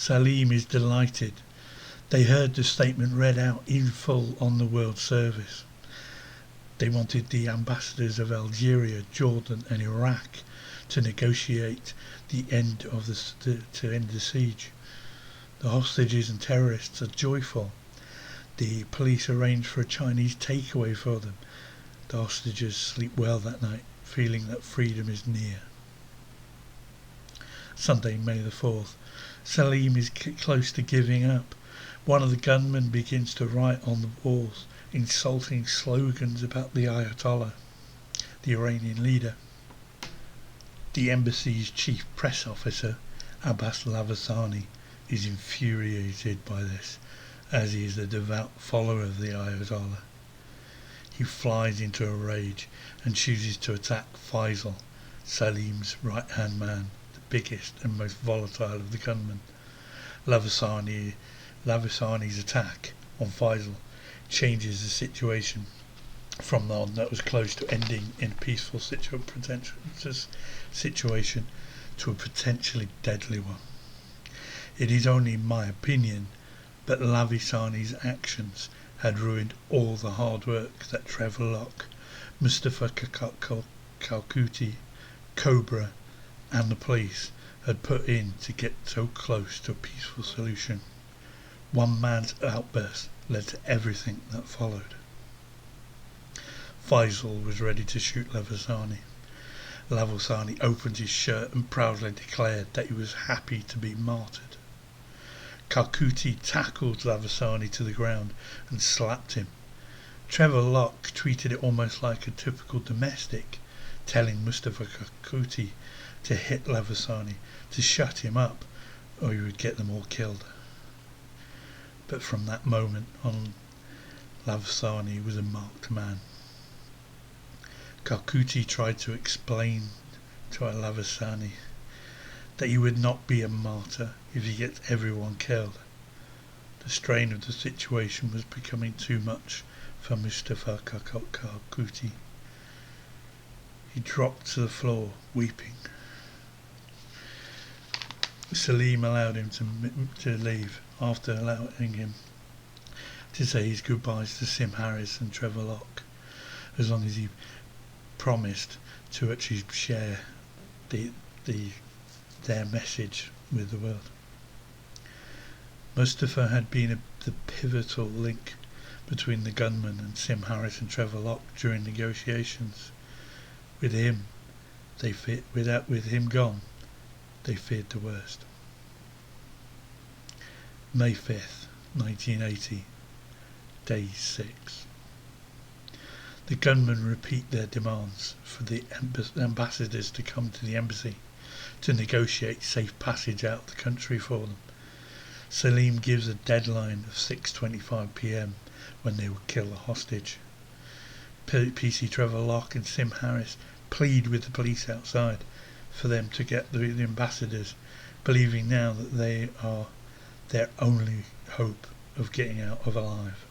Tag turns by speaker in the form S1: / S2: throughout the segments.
S1: Salim is delighted. They heard the statement read out in full on the World Service. They wanted the ambassadors of Algeria, Jordan and Iraq to negotiate to end the siege. The hostages and terrorists are joyful. The police arranged for a Chinese takeaway for them. The hostages sleep well that night, feeling that freedom is near. Sunday, May the 4th. Salim is close to giving up. One of the gunmen begins to write on the walls insulting slogans about the Ayatollah, the Iranian leader. The embassy's chief press officer, Abbas Lavasani, is infuriated by this, as he is a devout follower of the Ayatollah. He flies into a rage and chooses to attack Faisal, Salim's right-hand man, the biggest and most volatile of the gunmen. Lavasani's attack on Faisal changes the situation from one that was close to ending in a peaceful situation to a potentially deadly one. It is only my opinion, but Lavasani's actions had ruined all the hard work that Trevor Locke, Mustafa Kalkuti, Cobra and the police had put in to get so close to a peaceful solution. One man's outburst led to everything that followed. Faisal was ready to shoot Lavasani. Lavasani opened his shirt and proudly declared that he was happy to be martyred. Kalkuti tackled Lavasani to the ground and slapped him. Trevor Locke treated it almost like a typical domestic, telling Mustafa Kalkuti to hit Lavasani, to shut him up, or he would get them all killed. But from that moment on, Lavasani was a marked man. Kalkuti tried to explain to Lavasani that he would not be a martyr if he gets everyone killed. The strain of the situation was becoming too much for Mustafa Kalkuti. He dropped to the floor, weeping. Salim allowed him to leave after allowing him to say his goodbyes to Sim Harris and Trevor Locke, as long as he promised to actually share their message with the world. Mustafa had been the pivotal link between the gunman and Sim Harris and Trevor Locke during negotiations. With him gone, they feared the worst. May 5th, 1980, Day 6. The gunmen repeat their demands for the ambassadors to come to the embassy to negotiate safe passage out of the country for them. Salim gives a deadline of 6:25 p.m. when they will kill the hostage. PC Trevor Locke and Sim Harris plead with the police outside for them to get the ambassadors, believing now that they are their only hope of getting out alive.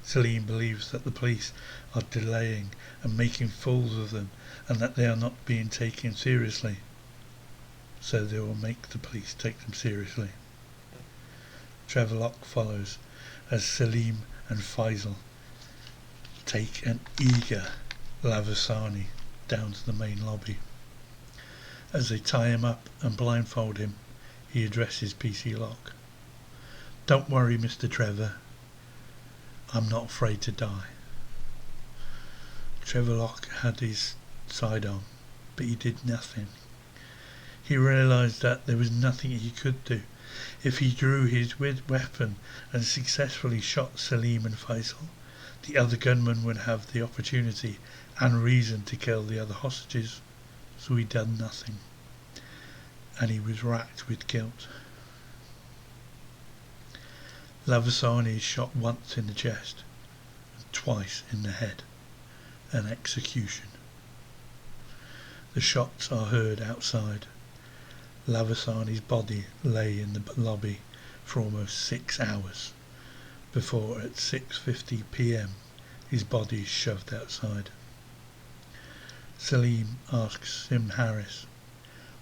S1: Salim believes that the police are delaying and making fools of them, and that they are not being taken seriously, so they will make the police take them seriously. Trevor Locke follows as Salim and Faisal take an eager Lavasani down to the main lobby. As they tie him up and blindfold him, he addresses PC Locke. "Don't worry, Mr. Trevor. I'm not afraid to die." Trevor Locke had his side on, but he did nothing. He realised that there was nothing he could do. If he drew his weapon and successfully shot Salim and Faisal, the other gunman would have the opportunity and reason to kill the other hostages, so he done nothing, and he was racked with guilt. Lavasani is shot once in the chest and twice in the head. An execution. The shots are heard outside. Lavasani's body lay in the lobby for almost 6 hours before at 6:50 p.m. his body is shoved outside. Salim asks Sim Harris,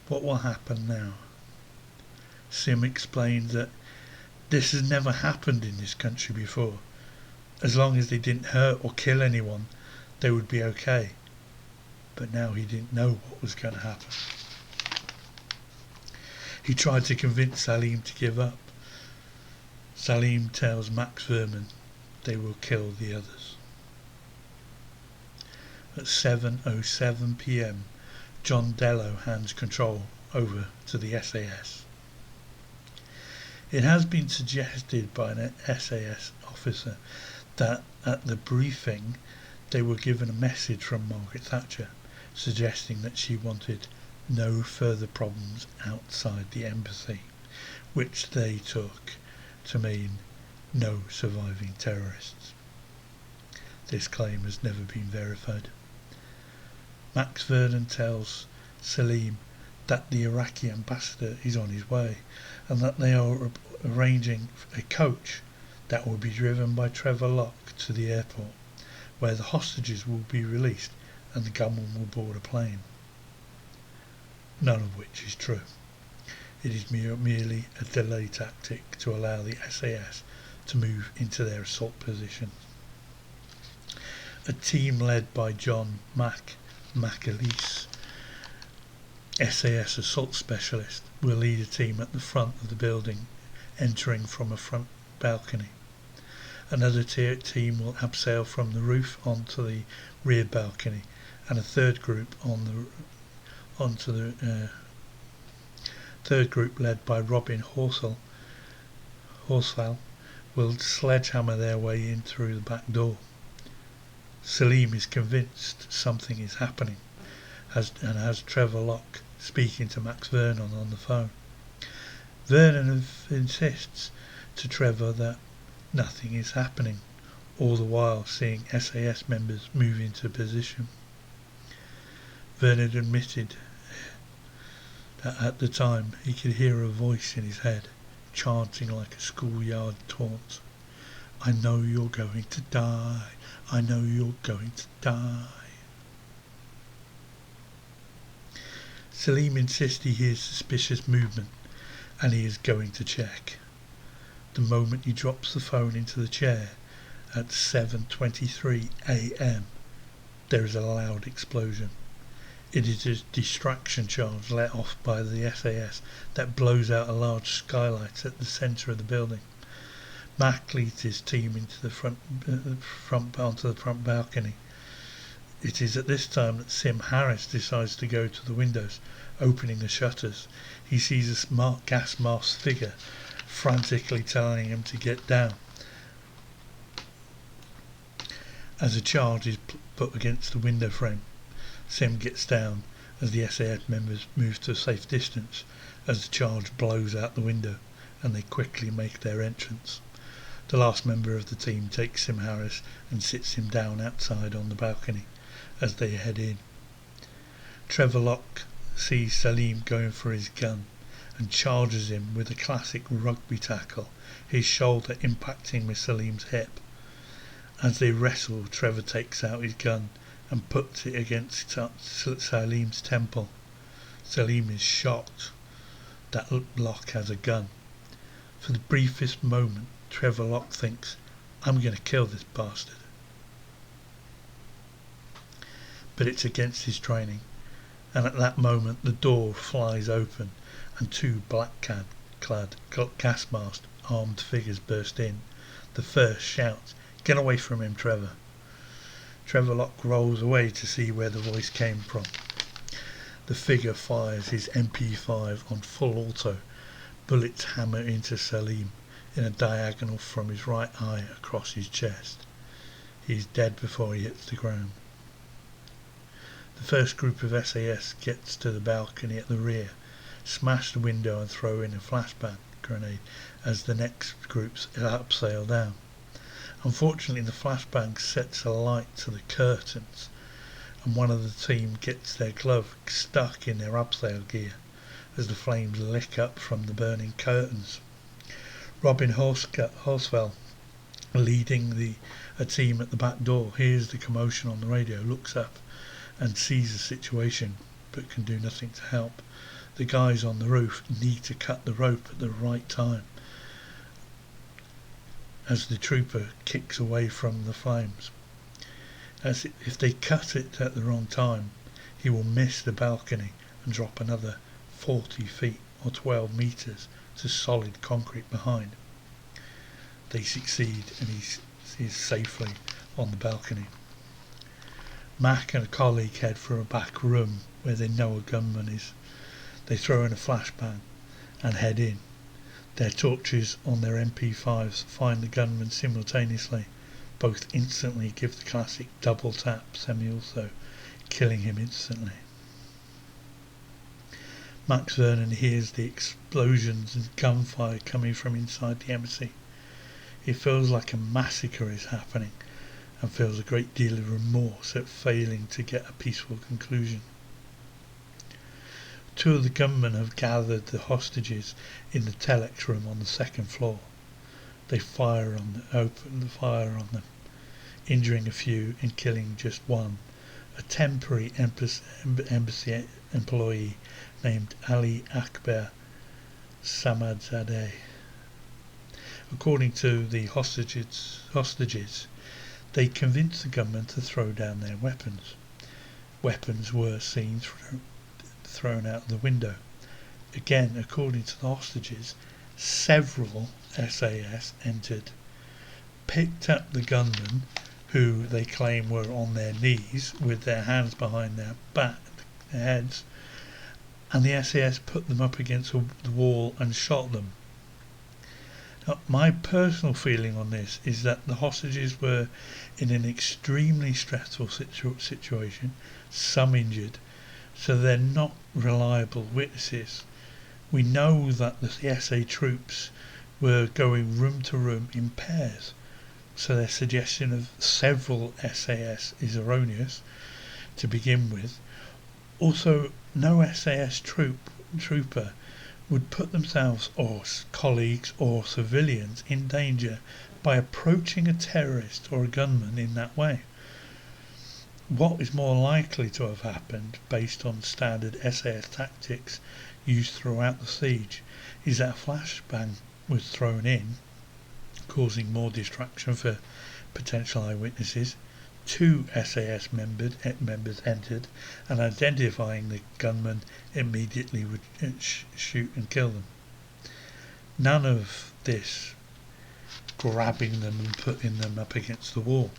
S1: "What will happen now?" Sim explained that this has never happened in this country before. As long as they didn't hurt or kill anyone, they would be okay. But now he didn't know what was going to happen. He tried to convince Salim to give up. Salim tells Max Vernon they will kill the others. At 7:07 p.m, John Dello hands control over to the SAS. It has been suggested by an SAS officer that at the briefing they were given a message from Margaret Thatcher suggesting that she wanted no further problems outside the embassy, which they took to mean no surviving terrorists. This claim has never been verified. Max Vernon tells Salim that the Iraqi ambassador is on his way and that they are arranging a coach that will be driven by Trevor Locke to the airport, where the hostages will be released and the gunman will board a plane. None of which is true. It is merely a delay tactic to allow the SAS to move into their assault positions. A team led by John McAleese, SAS assault specialist, will lead a team at the front of the building, entering from a front balcony. Another team will abseil from the roof onto the rear balcony, and a third group third group led by Robin Horsfall will sledgehammer their way in through the back door. Salim is convinced something is happening and has Trevor Locke speaking to Max Vernon on the phone. Vernon insists to Trevor that nothing is happening, all the while seeing SAS members move into position. Vernon admitted that at the time he could hear a voice in his head chanting like a schoolyard taunt. "I know you're going to die. I know you're going to die." Salim insists he hears suspicious movement and he is going to check. The moment he drops the phone into the chair at 7:23 a.m, there is a loud explosion. It is a distraction charge let off by the SAS that blows out a large skylight at the centre of the building. Mac leads his team into the onto the front balcony. It is at this time that Sim Harris decides to go to the windows, opening the shutters. He sees a smart gas masked figure frantically telling him to get down. As a charge is put against the window frame, Sim gets down as the SAS members move to a safe distance as the charge blows out the window and they quickly make their entrance. The last member of the team takes Sim Harris and sits him down outside on the balcony as they head in. Trevor Locke sees Salim going for his gun and charges him with a classic rugby tackle, his shoulder impacting with Salim's hip. As they wrestle, Trevor takes out his gun and puts it against Salim's temple. Salim is shocked that Locke has a gun. For the briefest moment, Trevor Locke thinks, "I'm going to kill this bastard." But it's against his training, and at that moment the door flies open and two black-clad, gas-masked, armed figures burst in. The first shouts, "Get away from him, Trevor." Trevor Locke rolls away to see where the voice came from. The figure fires his MP5 on full auto. Bullets hammer into Salim in a diagonal from his right eye across his chest. He is dead before he hits the ground. The first group of SAS gets to the balcony at the rear, smash the window and throw in a flashbang grenade as the next groups abseil down. Unfortunately, the flashbang sets alight to the curtains and one of the team gets their glove stuck in their abseil gear as the flames lick up from the burning curtains. Robin Horsfall, leading a team at the back door, hears the commotion on the radio, looks up and sees the situation but can do nothing to help. The guys on the roof need to cut the rope at the right time as the trooper kicks away from the flames. As if they cut it at the wrong time, he will miss the balcony and drop another 40 feet or 12 metres to solid concrete behind. They succeed and he is safely on the balcony. Mac and a colleague head for a back room where they know a gunman is. They throw in a flashbang and head in. Their torches on their MP5s find the gunman simultaneously. Both instantly give the classic double tap semi-auto, killing him instantly. Max Vernon hears the explosions and gunfire coming from inside the embassy. It feels like a massacre is happening and feels a great deal of remorse at failing to get a peaceful conclusion. Two of the gunmen have gathered the hostages in the telex room on the second floor. They open the fire on them, injuring a few and killing just one, a temporary embassy employee named Ali Akbar Samadzadeh. According to the hostages, they convinced the gunmen to throw down their weapons. Weapons were seen thrown out the window. Again, according to the hostages, several SAS entered, picked up the gunmen, who they claim were on their knees with their hands behind their heads, and the SAS put them up against the wall and shot them. Now, my personal feeling on this is that the hostages were in an extremely stressful situation, some injured, so they're not reliable witnesses. We know that the SA troops were going room to room in pairs, so their suggestion of several SAS is erroneous to begin with. Also, no SAS trooper would put themselves or colleagues or civilians in danger by approaching a terrorist or a gunman in that way. What is more likely to have happened, based on standard SAS tactics used throughout the siege, is that a flashbang was thrown in, causing more distraction for potential eyewitnesses. Two SAS members entered, and identifying the gunman immediately would shoot and kill them. None of this grabbing them and putting them up against the wall.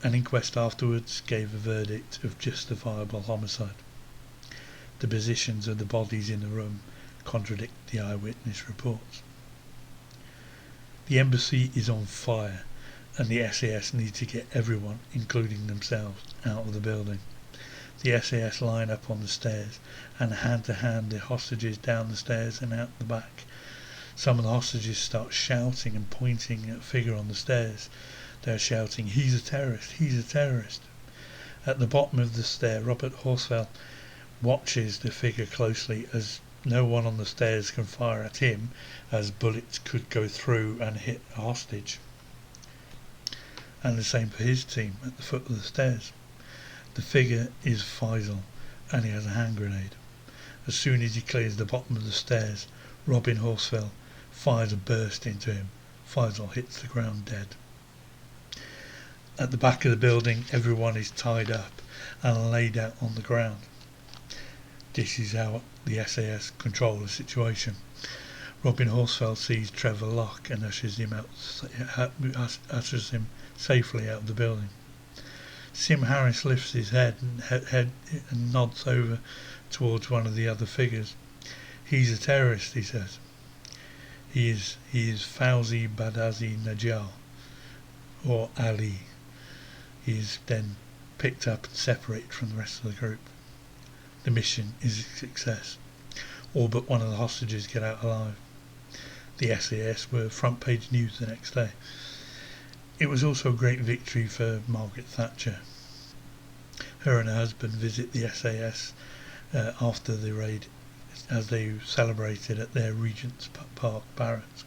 S1: An inquest afterwards gave a verdict of justifiable homicide. The positions of the bodies in the room contradict the eyewitness reports. The embassy is on fire, and the SAS need to get everyone, including themselves, out of the building. The SAS line up on the stairs and hand to hand the hostages down the stairs and out the back. Some of the hostages start shouting and pointing at a figure on the stairs. They're shouting, "He's a terrorist, he's a terrorist." At the bottom of the stair, Robert Horsfeld watches the figure closely, as no one on the stairs can fire at him, as bullets could go through and hit a hostage. And the same for his team at the foot of the stairs. The figure is Faisal, and he has a hand grenade. As soon as he clears the bottom of the stairs, Robin Horsfeld fires a burst into him. Faisal hits the ground dead. At the back of the building, everyone is tied up and laid out on the ground. This is how the SAS control the situation. Robin Horsfeld sees Trevor Locke and ushers him safely out of the building. Sim Harris lifts his head and nods over towards one of the other figures. "He's a terrorist," he says. He is Fauzi Badazi Najjar, or Ali. He is then picked up and separated from the rest of the group. The mission is a success. All but one of the hostages get out alive. The SAS were front page news the next day. It was also a great victory for Margaret Thatcher. Her and her husband visit the SAS after the raid, as they celebrated at their Regent's Park barracks.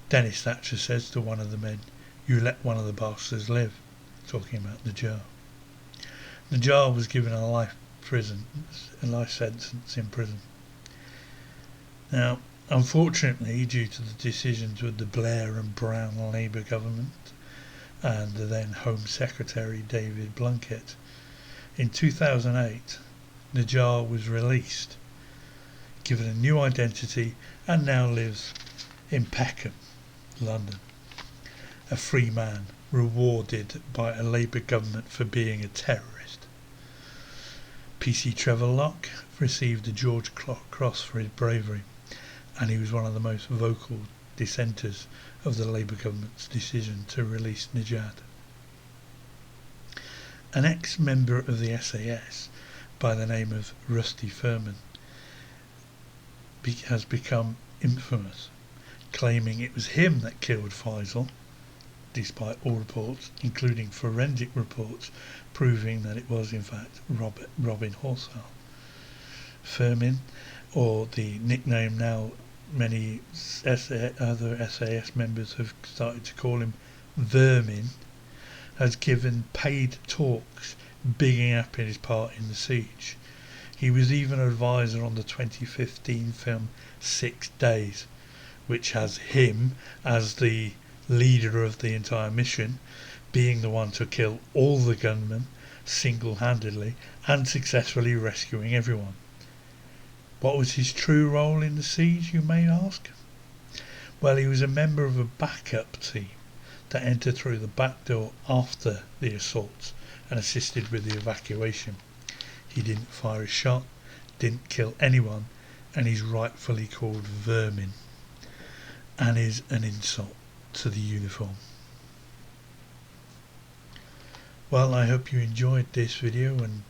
S1: Dennis Thatcher says to one of the men, "You let one of the bastards live," talking about Najjar. Najjar was given a life sentence in prison. Now, unfortunately, due to the decisions of the Blair and Brown Labour government and the then Home Secretary David Blunkett, in 2008 Najjar was released, given a new identity, and now lives in Peckham, London, a free man rewarded by a Labour government for being a terrorist. PC Trevor Locke received a George Cross for his bravery, and he was one of the most vocal dissenters of the Labour government's decision to release Najjar. An ex-member of the SAS by the name of Rusty Furman has become infamous, claiming it was him that killed Faisal, despite all reports, including forensic reports, proving that it was in fact Robin Horsfall. Furman, or the nickname now many other SAS members have started to call him, Vermin, has given paid talks bigging up his part in the siege. He was even an advisor on the 2015 film 6 Days, which has him as the leader of the entire mission, being the one to kill all the gunmen single-handedly and successfully rescuing everyone. What was his true role in the siege, you may ask? Well, he was a member of a backup team that entered through the back door after the assaults and assisted with the evacuation. He didn't fire a shot, didn't kill anyone, and he's rightfully called Vermin, and is an insult to the uniform. Well, I hope you enjoyed this video, and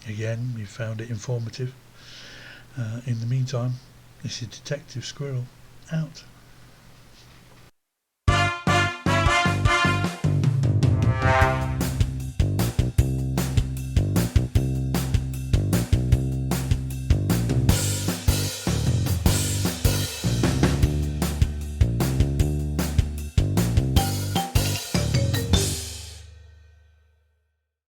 S1: again you found it informative. In the meantime, this is Detective Squirrel, out.